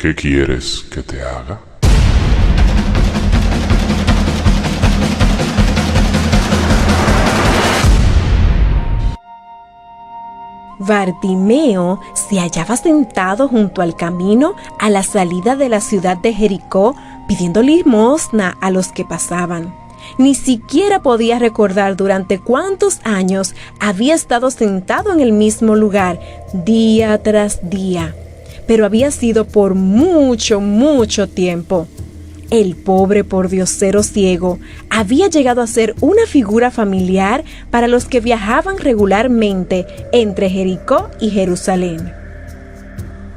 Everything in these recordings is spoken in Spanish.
¿Qué quieres que te haga? Bartimeo se hallaba sentado junto al camino a la salida de la ciudad de Jericó, pidiendo limosna a los que pasaban. Ni siquiera podía recordar durante cuántos años había estado sentado en el mismo lugar, día tras día, pero había sido por mucho tiempo. El pobre pordiosero ciego había llegado a ser una figura familiar para los que viajaban regularmente entre Jericó y Jerusalén.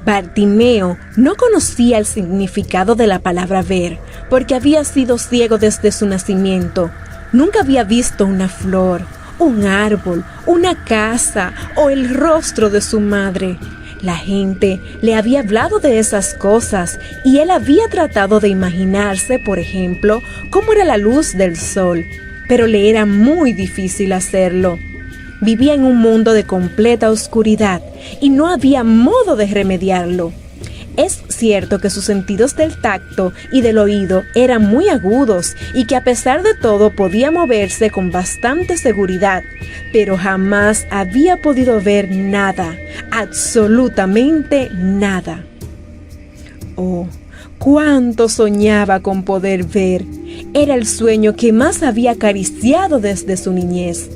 Bartimeo no conocía el significado de la palabra ver, porque había sido ciego desde su nacimiento. Nunca había visto una flor, un árbol, una casa o el rostro de su madre. La gente le había hablado de esas cosas y él había tratado de imaginarse, por ejemplo, cómo era la luz del sol, pero le era muy difícil hacerlo. Vivía en un mundo de completa oscuridad y no había modo de remediarlo. Es cierto que sus sentidos del tacto y del oído eran muy agudos y que a pesar de todo podía moverse con bastante seguridad, pero jamás había podido ver nada, absolutamente nada. Oh, cuánto soñaba con poder ver. Era el sueño que más había acariciado desde su niñez.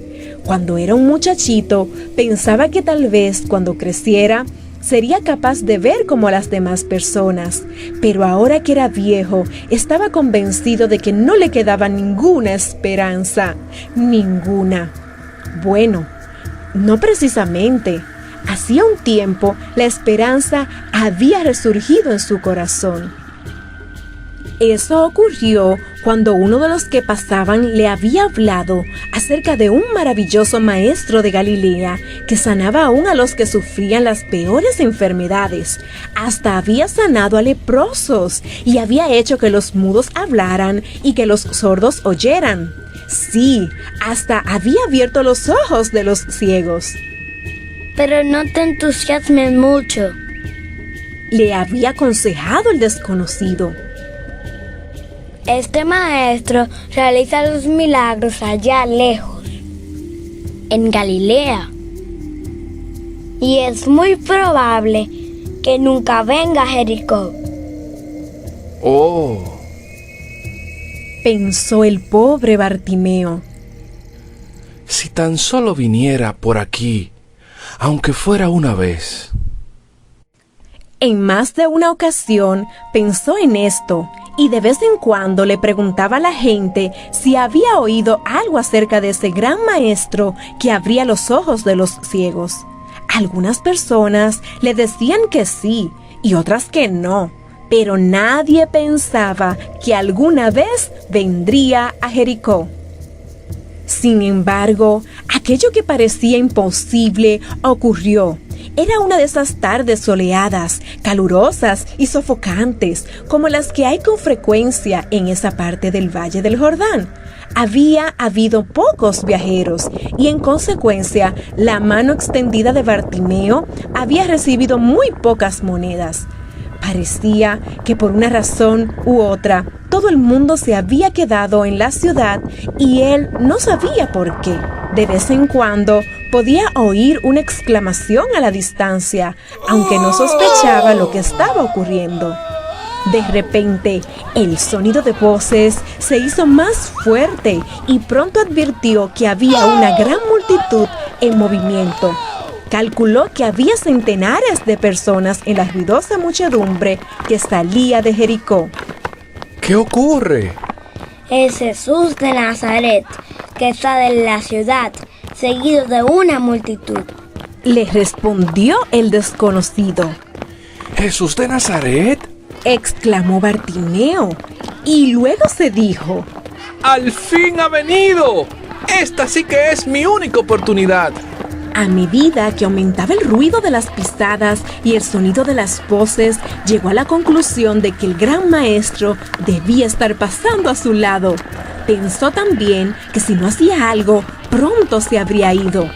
Cuando era un muchachito, pensaba que tal vez cuando creciera sería capaz de ver como las demás personas, pero ahora que era viejo, estaba convencido de que no le quedaba ninguna esperanza, ninguna. Bueno, no precisamente. Hacía un tiempo, la esperanza había resurgido en su corazón. Eso ocurrió cuando uno de los que pasaban le había hablado acerca de un maravilloso maestro de Galilea que sanaba aún a los que sufrían las peores enfermedades. Hasta había sanado a leprosos y había hecho que los mudos hablaran y que los sordos oyeran. Sí, hasta había abierto los ojos de los ciegos. Pero no te entusiasmes mucho, le había aconsejado el desconocido. Este maestro realiza los milagros allá lejos, en Galilea. Y es muy probable que nunca venga a Jericó. Oh, pensó el pobre Bartimeo. Si tan solo viniera por aquí, aunque fuera una vez. En más de una ocasión pensó en esto, y de vez en cuando le preguntaba a la gente si había oído algo acerca de ese gran maestro que abría los ojos de los ciegos. Algunas personas le decían que sí y otras que no, pero nadie pensaba que alguna vez vendría a Jericó. Sin embargo, aquello que parecía imposible ocurrió. Era una de esas tardes soleadas, calurosas y sofocantes, como las que hay con frecuencia en esa parte del Valle del Jordán. Había habido pocos viajeros y en consecuencia la mano extendida de Bartimeo había recibido muy pocas monedas. Parecía que por una razón u otra todo el mundo se había quedado en la ciudad y él no sabía por qué. De vez en cuando podía oír una exclamación a la distancia, aunque no sospechaba lo que estaba ocurriendo. De repente, el sonido de voces se hizo más fuerte y pronto advirtió que había una gran multitud en movimiento. Calculó que había centenares de personas en la ruidosa muchedumbre que salía de Jericó. ¿Qué ocurre? Es Jesús de Nazaret, que está en la ciudad, seguido de una multitud, le respondió el desconocido. ¿Jesús de Nazaret?, exclamó Bartimeo, y luego se dijo: ¡Al fin ha venido! Esta sí que es mi única oportunidad. A medida que aumentaba el ruido de las pisadas y el sonido de las voces, llegó a la conclusión de que el gran maestro debía estar pasando a su lado. Pensó también que si no hacía algo, pronto se habría ido.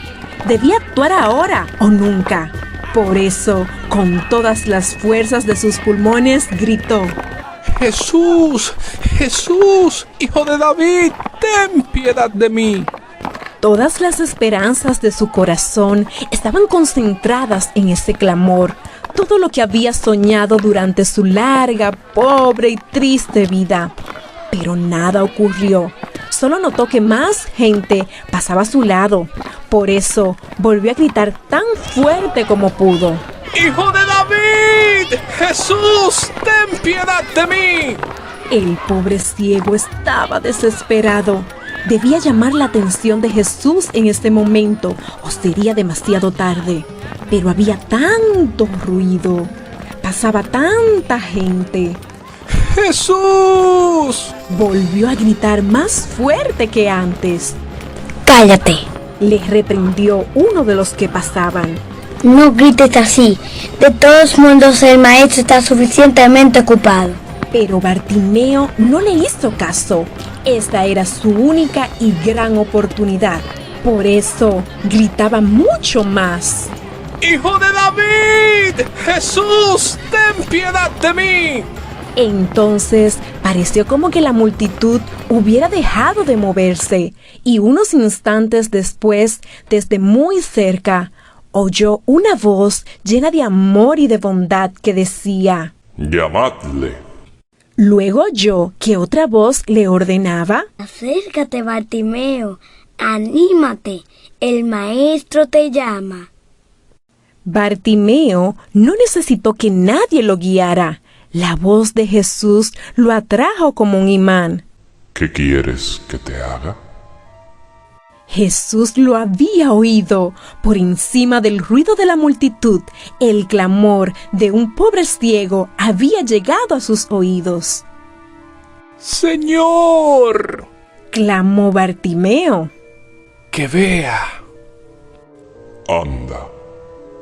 Debía actuar ahora o nunca. Por eso, con todas las fuerzas de sus pulmones, gritó: Jesús, Jesús, Hijo de David, ten piedad de mí. Todas las esperanzas de su corazón estaban concentradas en ese clamor. Todo lo que había soñado durante su larga, pobre y triste vida. Pero nada ocurrió. Solo notó que más gente pasaba a su lado. Por eso volvió a gritar tan fuerte como pudo: ¡Hijo de David! ¡Jesús, ten piedad de mí! El pobre ciego estaba desesperado. Debía llamar la atención de Jesús en este momento, o sería demasiado tarde. Pero había tanto ruido. Pasaba tanta gente. ¡Jesús! Volvió a gritar más fuerte que antes. Cállate. Le reprendió uno de los que pasaban. No grites así. De todos modos, el maestro está suficientemente ocupado. Pero Bartimeo no le hizo caso. Esta era su única y gran oportunidad. Por eso gritaba mucho más. ¡Hijo de David! ¡Jesús, ten piedad de mí! Entonces pareció como que la multitud hubiera dejado de moverse, y unos instantes después, desde muy cerca, oyó una voz llena de amor y de bondad que decía: Llamadle. Luego oyó que otra voz le ordenaba: Acércate, Bartimeo. Anímate. El maestro te llama. Bartimeo no necesitó que nadie lo guiara. La voz de Jesús lo atrajo como un imán. ¿Qué quieres que te haga? Jesús lo había oído. Por encima del ruido de la multitud, el clamor de un pobre ciego había llegado a sus oídos. ¡Señor! Clamó Bartimeo. ¡Que vea! Anda,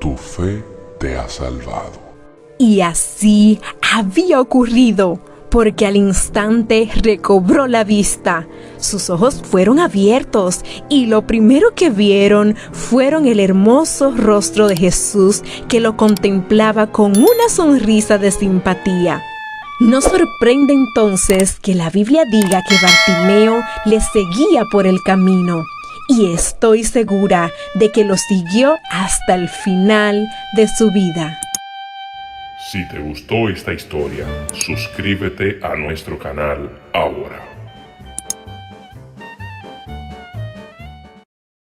tu fe te ha salvado. Y así había ocurrido, porque al instante recobró la vista. Sus ojos fueron abiertos y lo primero que vieron fueron el hermoso rostro de Jesús, que lo contemplaba con una sonrisa de simpatía. No sorprende entonces que la Biblia diga que Bartimeo le seguía por el camino, y estoy segura de que lo siguió hasta el final de su vida. Si te gustó esta historia, suscríbete a nuestro canal ahora.